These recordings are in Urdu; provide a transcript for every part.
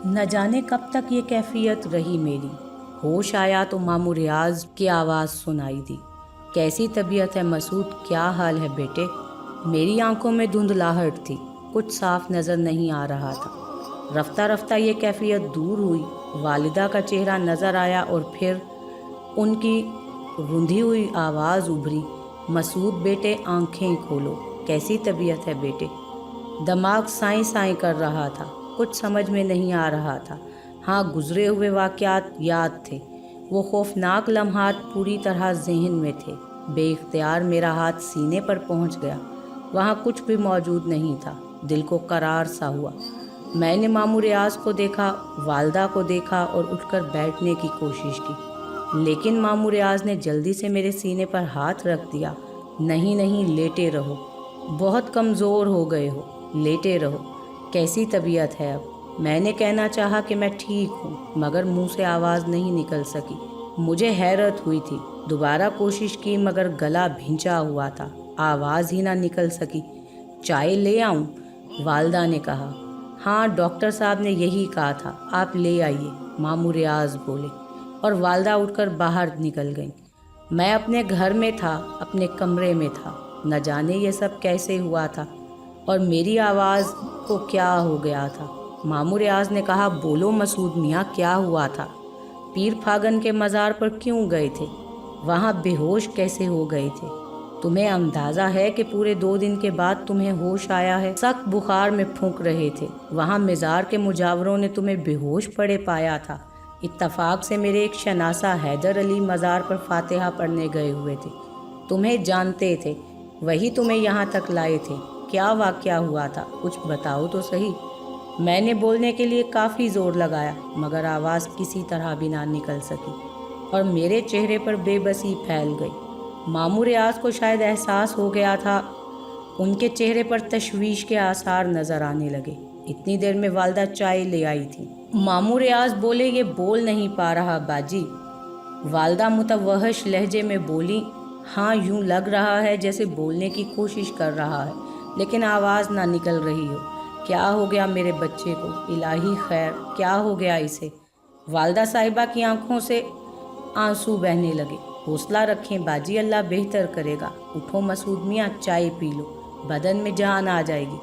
نہ جانے کب تک یہ کیفیت رہی میری۔ ہوش آیا تو ماموں ریاض کی آواز سنائی دی، کیسی طبیعت ہے مسعود، کیا حال ہے بیٹے؟ میری آنکھوں میں دھندلاہٹ تھی، کچھ صاف نظر نہیں آ رہا تھا۔ رفتہ رفتہ یہ کیفیت دور ہوئی، والدہ کا چہرہ نظر آیا اور پھر ان کی روندھی ہوئی آواز ابھری، مسعود بیٹے آنکھیں کھولو، کیسی طبیعت ہے بیٹے؟ دماغ سائیں سائیں کر رہا تھا، کچھ سمجھ میں نہیں آ رہا تھا۔ ہاں، گزرے ہوئے واقعات یاد تھے، وہ خوفناک لمحات پوری طرح ذہن میں تھے۔ بے اختیار میرا ہاتھ سینے پر پہنچ گیا، وہاں کچھ بھی موجود نہیں تھا۔ دل کو قرار سا ہوا۔ میں نے ماموں ریاض کو دیکھا، والدہ کو دیکھا اور اٹھ کر بیٹھنے کی کوشش کی، لیکن ماموں ریاض نے جلدی سے میرے سینے پر ہاتھ رکھ دیا۔ نہیں نہیں، لیٹے رہو، بہت کمزور ہو گئے ہو، لیٹے رہو۔ کیسی طبیعت ہے اب؟ میں نے کہنا چاہا کہ میں ٹھیک ہوں، مگر منہ سے آواز نہیں نکل سکی۔ مجھے حیرت ہوئی تھی، دوبارہ کوشش کی مگر گلا بھینچا ہوا تھا، آواز ہی نہ نکل سکی۔ چائے لے آؤں؟ والدہ نے کہا۔ ہاں، ڈاکٹر صاحب نے یہی کہا تھا، آپ لے آئیے، ماموں ریاض بولے، اور والدہ اٹھ کر باہر نکل گئیں۔ میں اپنے گھر میں تھا، اپنے کمرے میں تھا، نہ جانے یہ سب کیسے ہوا تھا اور میری آواز کو کیا ہو گیا تھا۔ ماموں ریاض نے کہا، بولو مسعود میاں، کیا ہوا تھا؟ پیر پھاگن کے مزار پر کیوں گئے تھے؟ وہاں بے ہوش کیسے ہو گئے تھے؟ تمہیں اندازہ ہے کہ پورے 2 دن کے بعد تمہیں ہوش آیا ہے؟ سخت بخار میں پھونک رہے تھے، وہاں مزار کے مجاوروں نے تمہیں بے ہوش پڑے پایا تھا۔ اتفاق سے میرے ایک شناسہ حیدر علی مزار پر فاتحہ پڑھنے گئے ہوئے تھے، تمہیں جانتے تھے، وہی تمہیں یہاں تک لائے تھے۔ کیا واقعہ ہوا تھا؟ کچھ بتاؤ تو صحیح۔ میں نے بولنے کے لیے کافی زور لگایا مگر آواز کسی طرح بھی نہ نکل سکی اور میرے چہرے پر بے بسی پھیل گئی۔ ماموں ریاض کو شاید احساس ہو گیا تھا، ان کے چہرے پر تشویش کے آثار نظر آنے لگے۔ اتنی دیر میں والدہ چائے لے آئی تھی۔ ماموں ریاض بولے، یہ بول نہیں پا رہا باجی۔ والدہ متوحش لہجے میں بولی، ہاں یوں لگ رہا ہے جیسے بولنے کی کوشش کر رہا ہے لیکن آواز نہ نکل رہی ہو۔ کیا ہو گیا میرے بچے کو؟ الہی خیر، کیا ہو گیا اسے؟ والدہ صاحبہ کی آنکھوں سے آنسو بہنے لگے۔ حوصلہ رکھیں باجی، اللہ بہتر کرے گا۔ اٹھو مسعود میاں، چائے پی لو، بدن میں جان آ جائے گی۔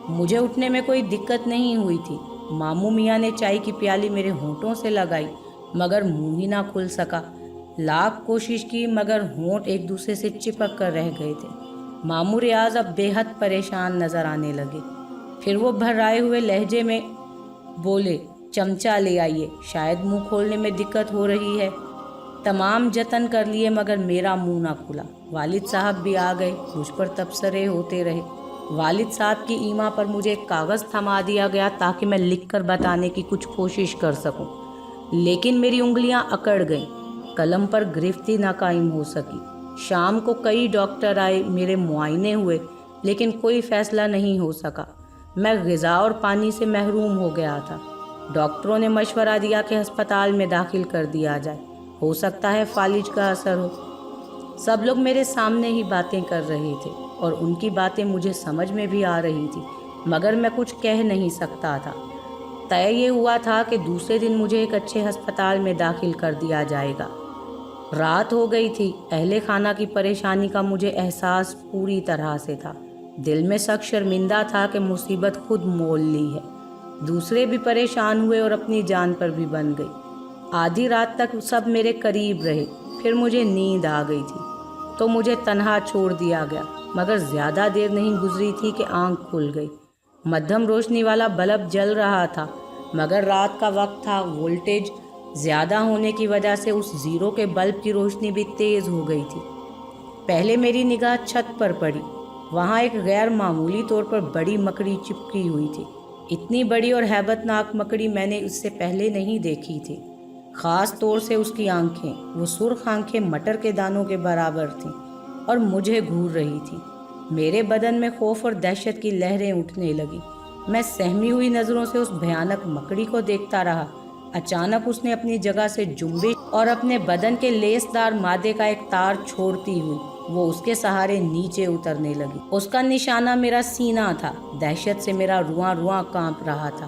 مجھے اٹھنے میں کوئی دقت نہیں ہوئی تھی۔ ماموں میاں نے چائے کی پیالی میرے ہونٹوں سے لگائی مگر منہ ہی نہ کھل سکا۔ لاکھ کوشش کی مگر ہونٹ ایک دوسرے سے چپک کر رہ گئے تھے۔ ماموں ریاض اب بے حد پریشان نظر آنے لگے۔ پھر وہ بھرائے ہوئے لہجے میں بولے، چمچہ لے آئیے، شاید منہ کھولنے میں دقت ہو رہی ہے۔ تمام جتن کر لیے مگر میرا منہ نہ کھلا۔ والد صاحب بھی آ گئے، مجھ پر تبصرے ہوتے رہے۔ والد صاحب کی ایما پر مجھے ایک کاغذ تھما دیا گیا تاکہ میں لکھ کر بتانے کی کچھ کوشش کر سکوں، لیکن میری انگلیاں اکڑ گئیں، قلم پر گرفتی نہ قائم ہو سکی۔ شام کو کئی ڈاکٹر آئے، میرے معائنے ہوئے لیکن کوئی فیصلہ نہیں ہو سکا۔ میں غذا اور پانی سے محروم ہو گیا تھا۔ ڈاکٹروں نے مشورہ دیا کہ ہسپتال میں داخل کر دیا جائے، ہو سکتا ہے فالج کا اثر ہو۔ سب لوگ میرے سامنے ہی باتیں کر رہے تھے اور ان کی باتیں مجھے سمجھ میں بھی آ رہی تھی مگر میں کچھ کہہ نہیں سکتا تھا۔ طے یہ ہوا تھا کہ دوسرے دن مجھے ایک اچھے ہسپتال میں داخل کر دیا جائے گا۔ رات ہو گئی تھی، اہل خانہ کی پریشانی کا مجھے احساس پوری طرح سے تھا۔ دل میں سخت شرمندہ تھا کہ مصیبت خود مول لی ہے۔ دوسرے بھی پریشان ہوئے اور اپنی جان پر بھی بن گئی۔ آدھی رات تک سب میرے قریب رہے، پھر مجھے نیند آ گئی تھی تو مجھے تنہا چھوڑ دیا گیا مگر زیادہ دیر نہیں گزری تھی کہ آنکھ کھل گئی۔ مدھم روشنی والا بلب جل رہا تھا مگر رات کا وقت تھا، وولٹیج زیادہ ہونے کی وجہ سے اس زیرو کے بلب کی روشنی بھی تیز ہو گئی تھی۔ پہلے میری نگاہ چھت پر پڑی، وہاں ایک غیر معمولی طور پر بڑی مکڑی چپکی ہوئی تھی۔ اتنی بڑی اور ہیبت ناک مکڑی میں نے اس سے پہلے نہیں دیکھی تھی، خاص طور سے اس کی آنکھیں، وہ سرخ آنکھیں مٹر کے دانوں کے برابر تھیں اور مجھے گھور رہی تھی۔ میرے بدن میں خوف اور دہشت کی لہریں اٹھنے لگیں۔ میں سہمی ہوئی نظروں سے اس بھیانک مکڑی کو دیکھتا رہا۔ اچانک اس نے اپنی جگہ سے جنبش اور اپنے بدن کے لیس دار مادے کا ایک تار چھوڑتی ہوئی وہ اس کے سہارے نیچے اترنے لگی۔ اس کا نشانہ میرا سینہ تھا۔ دہشت سے میرا رواں رواں کانپ رہا تھا۔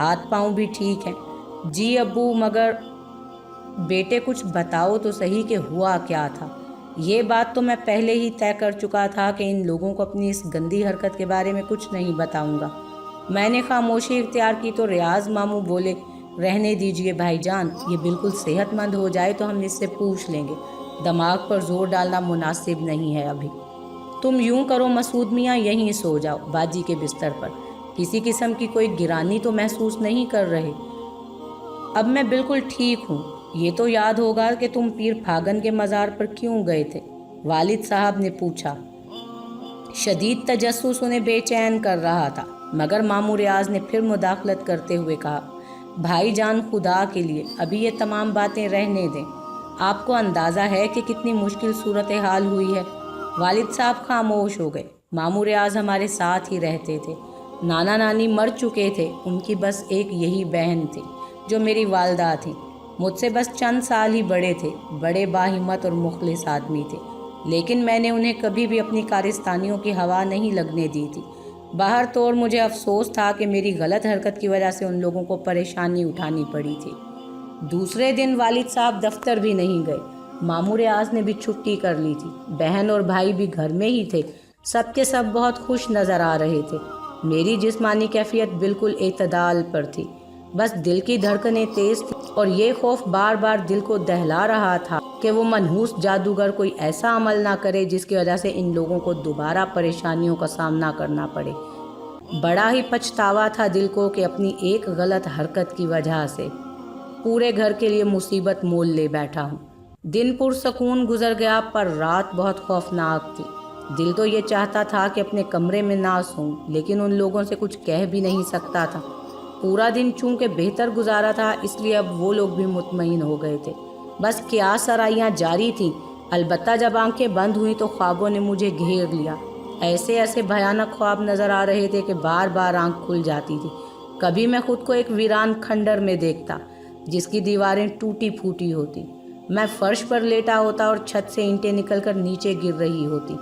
ہاتھ پاؤں بھی ٹھیک ہیں۔ جی ابو، مگر بیٹے کچھ بتاؤ تو صحیح کہ ہوا کیا تھا۔ یہ بات تو میں پہلے ہی طے کر چکا تھا کہ ان لوگوں کو اپنی اس گندی حرکت کے بارے میں کچھ نہیں بتاؤں گا۔ میں نے خاموشی اختیار کی تو ریاض ماموں بولے، رہنے دیجئے بھائی جان، یہ بالکل صحت مند ہو جائے تو ہم اس سے پوچھ لیں گے، دماغ پر زور ڈالنا مناسب نہیں ہے ابھی۔ تم یوں کرو مسعود میاں، یہیں سو جاؤ باجی کے بستر پر، کسی قسم کی کوئی گرانی تو محسوس نہیں کر رہے؟ اب میں بالکل ٹھیک ہوں۔ یہ تو یاد ہوگا کہ تم پیر پھاگن کے مزار پر کیوں گئے تھے؟ والد صاحب نے پوچھا۔ شدید تجسس انہیں بے چین کر رہا تھا، مگر ماموں ریاض نے پھر مداخلت کرتے ہوئے کہا، بھائی جان خدا کے لیے ابھی یہ تمام باتیں رہنے دیں۔ آپ کو اندازہ ہے کہ کتنی مشکل صورتحال ہوئی ہے۔ والد صاحب خاموش ہو گئے۔ ماموں ریاض ہمارے ساتھ ہی رہتے تھے، نانا نانی مر چکے تھے، ان کی بس ایک یہی بہن تھی جو میری والدہ تھیں، مجھ سے بس چند سال ہی بڑے تھے، بڑے باہمت اور مخلص آدمی تھے، لیکن میں نے انہیں کبھی بھی اپنی کارستانیوں کی ہوا نہیں لگنے دی تھی۔ باہر تو اور مجھے افسوس تھا کہ میری غلط حرکت کی وجہ سے ان لوگوں کو پریشانی اٹھانی پڑی تھی۔ دوسرے دن والد صاحب دفتر بھی نہیں گئے، ماموں ریاض نے بھی چھٹی کر لی تھی، بہن اور بھائی بھی گھر میں ہی تھے، سب کے سب بہت خوش نظر آ رہے تھے۔ میری جسمانی کیفیت بالکل اعتدال پر تھی، بس دل کی دھڑکنیں تیز تھی اور یہ خوف بار بار دل کو دہلا رہا تھا کہ وہ منحوس جادوگر کوئی ایسا عمل نہ کرے جس کی وجہ سے ان لوگوں کو دوبارہ پریشانیوں کا سامنا کرنا پڑے۔ بڑا ہی پچھتاوا تھا دل کو کہ اپنی ایک غلط حرکت کی وجہ سے پورے گھر کے لیے مصیبت مول لے بیٹھا ہوں۔ دن پرسکون گزر گیا پر رات بہت خوفناک تھی۔ دل تو یہ چاہتا تھا کہ اپنے کمرے میں نہ سوؤں، لیکن ان لوگوں سے کچھ کہہ بھی نہیں سکتا تھا۔ پورا دن چونکہ بہتر گزارا تھا، اس لیے اب وہ لوگ بھی مطمئن ہو گئے تھے۔ بس قیاس سرائیاں جاری تھیں، البتہ جب آنکھیں بند ہوئیں تو خوابوں نے مجھے گھیر لیا۔ ایسے ایسے بھیانک خواب نظر آ رہے تھے کہ بار بار آنکھ کھل جاتی تھی۔ کبھی میں خود کو ایک ویران کھنڈر میں دیکھتا جس کی دیواریں ٹوٹی پھوٹی ہوتی، میں فرش پر لیٹا ہوتا اور چھت سے اینٹیں نکل کر نیچے گر رہی ہوتی۔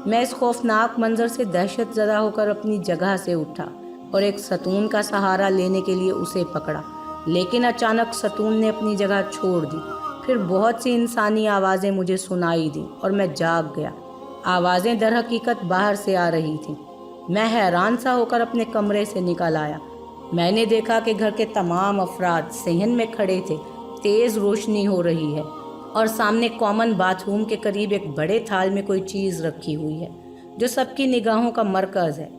میں اس خوفناک منظر سے دہشت زدہ ہو کر اپنی جگہ سے اٹھا اور ایک ستون کا سہارا لینے کے لیے اسے پکڑا، لیکن اچانک ستون نے اپنی جگہ چھوڑ دی۔ پھر بہت سی انسانی آوازیں مجھے سنائی دیں اور میں جاگ گیا۔ آوازیں در حقیقت باہر سے آ رہی تھیں۔ میں حیران سا ہو کر اپنے کمرے سے نکل آیا۔ میں نے دیکھا کہ گھر کے تمام افراد صحن میں کھڑے تھے، تیز روشنی ہو رہی ہے اور سامنے کامن باتھ روم کے قریب ایک بڑے تھال میں کوئی چیز رکھی ہوئی ہے جو سب کی نگاہوں کا مرکز ہے۔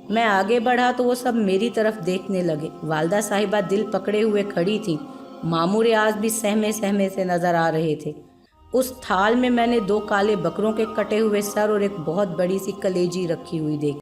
میں آگے بڑھا تو وہ سب میری طرف دیکھنے لگے۔ والدہ صاحبہ دل پکڑے ہوئے کھڑی تھیں، ماموں ریاض بھی سہمے سہمے سے نظر آ رہے تھے۔ اس تھال میں نے 2 کالے بکروں کے کٹے ہوئے سر اور ایک بہت بڑی سی کلیجی رکھی ہوئی دیکھی۔